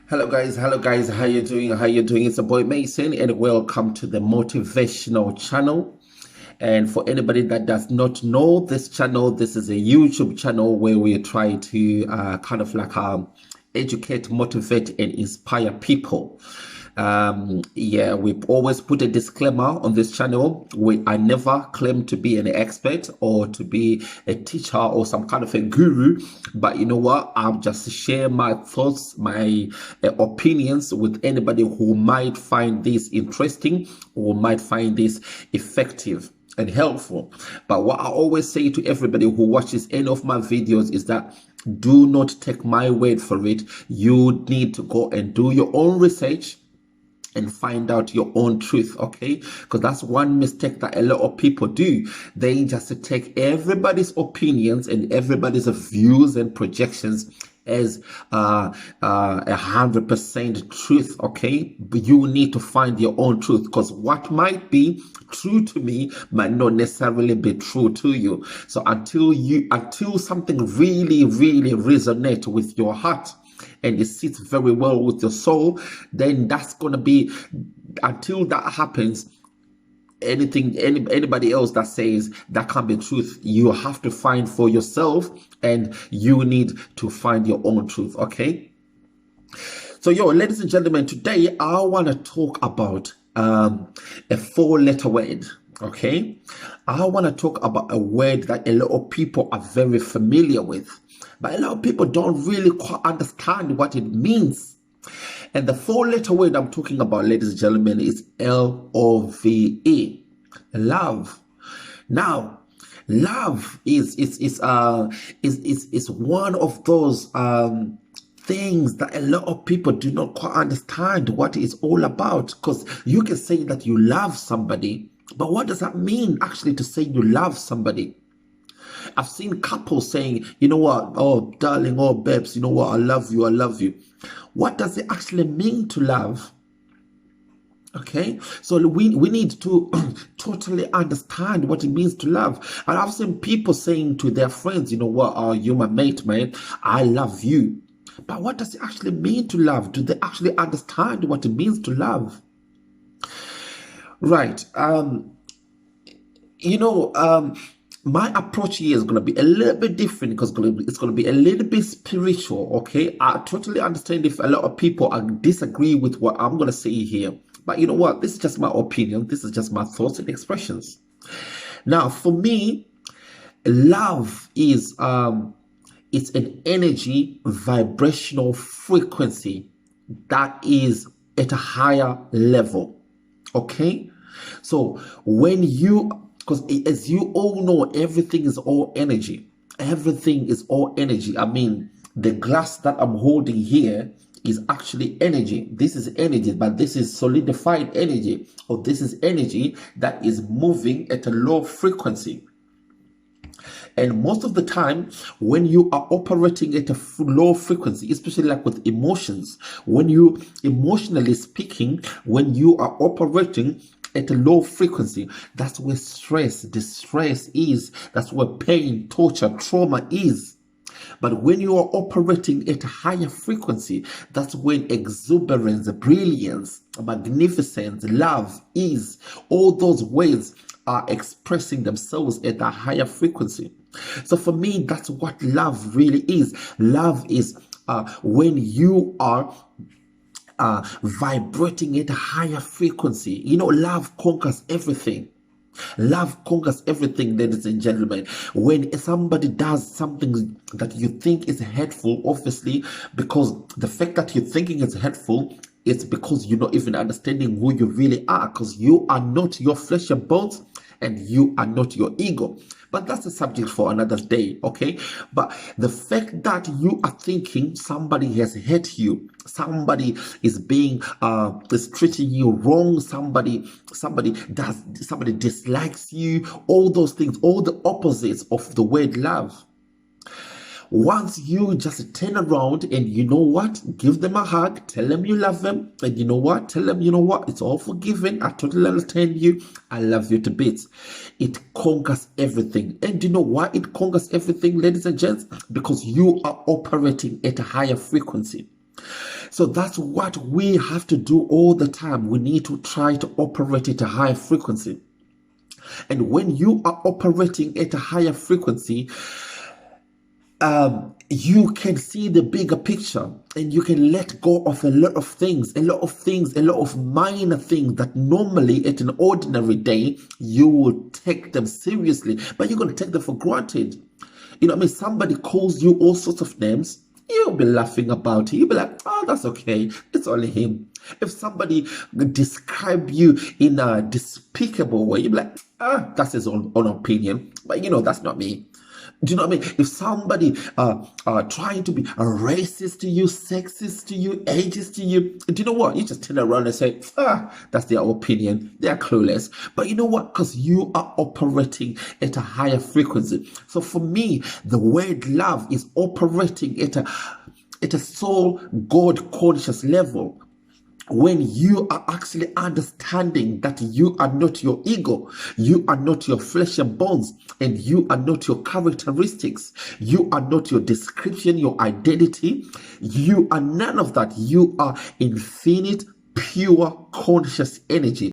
Hello guys, how you doing? It's a boy Mason and welcome to the motivational channel. And for anybody that does not know this channel, this is a YouTube channel where we try to educate, motivate, and inspire people. Yeah, we always put a disclaimer on this channel. I never claim to be an expert or to be a teacher or some kind of a guru, but you know what, I'll just share my thoughts, my opinions with anybody who might find this interesting or might find this effective and helpful. But what I always say to everybody who watches any of my videos is that do not take my word for it. You need to go and do your own research and find out your own truth, okay? Because that's one mistake that a lot of people do. They just take everybody's opinions and everybody's views and projections as 100% truth, okay? But you need to find your own truth, because what might be true to me might not necessarily be true to you. So until something really resonates with your heart and it sits very well with your soul, then that's going to be, until that happens, anybody else that says that can't be truth, you have to find for yourself, and you need to find your own truth, okay? So ladies and gentlemen, today I want to talk about a 4-letter word. Okay, I want to talk about a word that a lot of people are very familiar with, but a lot of people don't really quite understand what it means. And the 4-letter word I'm talking about, ladies and gentlemen, is Love. Love. Now, love is one of those things that a lot of people do not quite understand what it's all about. Because you can say that you love somebody, but what does that mean actually to say you love somebody? I've seen couples saying, you know what, oh darling, oh babes, you know what, I love you, I love you. What does it actually mean to love? Okay, so we need to totally understand what it means to love. And I've seen people saying to their friends, you know what, oh, you're my mate, man, I love you. But what does it actually mean to love? Do they actually understand what it means to love? Right. My approach here is going to be a little bit different, because it's going to be a little bit spiritual, okay? I totally understand if a lot of people disagree with what I'm going to say here. But you know what? This is just my opinion. This is just my thoughts and expressions. Now, for me, love is it's an energy, vibrational frequency that is at a higher level, okay? So when you, because as you all know, everything is all energy. Everything is all energy. I mean, the glass that I'm holding here is actually energy. This is energy, but this is solidified energy, or this is energy that is moving at a low frequency. And most of the time, when you are operating at a low frequency, especially like with emotions, when you, emotionally speaking, when you are operating at a low frequency, that's where stress, distress is. That's where pain, torture, trauma is. But when you are operating at a higher frequency, that's when exuberance, brilliance, magnificence, love is. All those ways are expressing themselves at a higher frequency. So for me, that's what love really is. Love is when you are vibrating at a higher frequency. You know, love conquers everything. Love conquers everything, ladies and gentlemen. When somebody does something that you think is hurtful, obviously, because the fact that you're thinking it's hurtful, it's because you're not even understanding who you really are, because you are not your flesh and bones, and you are not your ego. But that's a subject for another day, okay? But the fact that you are thinking somebody has hurt you, somebody is is treating you wrong, somebody dislikes you, all those things, all the opposites of the word love. Once you just turn around and, you know what, give them a hug, tell them you love them, and you know what, tell them, you know what, it's all forgiven, I totally understand you, I love you to bits. It conquers everything. And you know why it conquers everything, ladies and gents? Because you are operating at a higher frequency. So that's what we have to do all the time. We need to try to operate at a higher frequency. And when you are operating at a higher frequency, you can see the bigger picture, and you can let go of a lot of things, a lot of minor things that normally at an ordinary day you will take them seriously, but you're going to take them for granted. You know what I mean? Somebody calls you all sorts of names, you'll be laughing about it. You'll be like, oh, that's okay. It's only him. If somebody describe you in a despicable way, you'll be like, that's his own opinion. But you know, that's not me. Do you know what I mean? If somebody trying to be a racist to you, sexist to you, ageist to you, do you know what? You just turn around and say, that's their opinion. They're clueless. But you know what? Because you are operating at a higher frequency. So for me, the word love is operating at a soul God conscious level. When you are actually understanding that you are not your ego, you are not your flesh and bones, and you are not your characteristics, you are not your description, your identity, you are none of that. You are infinite, pure, conscious energy.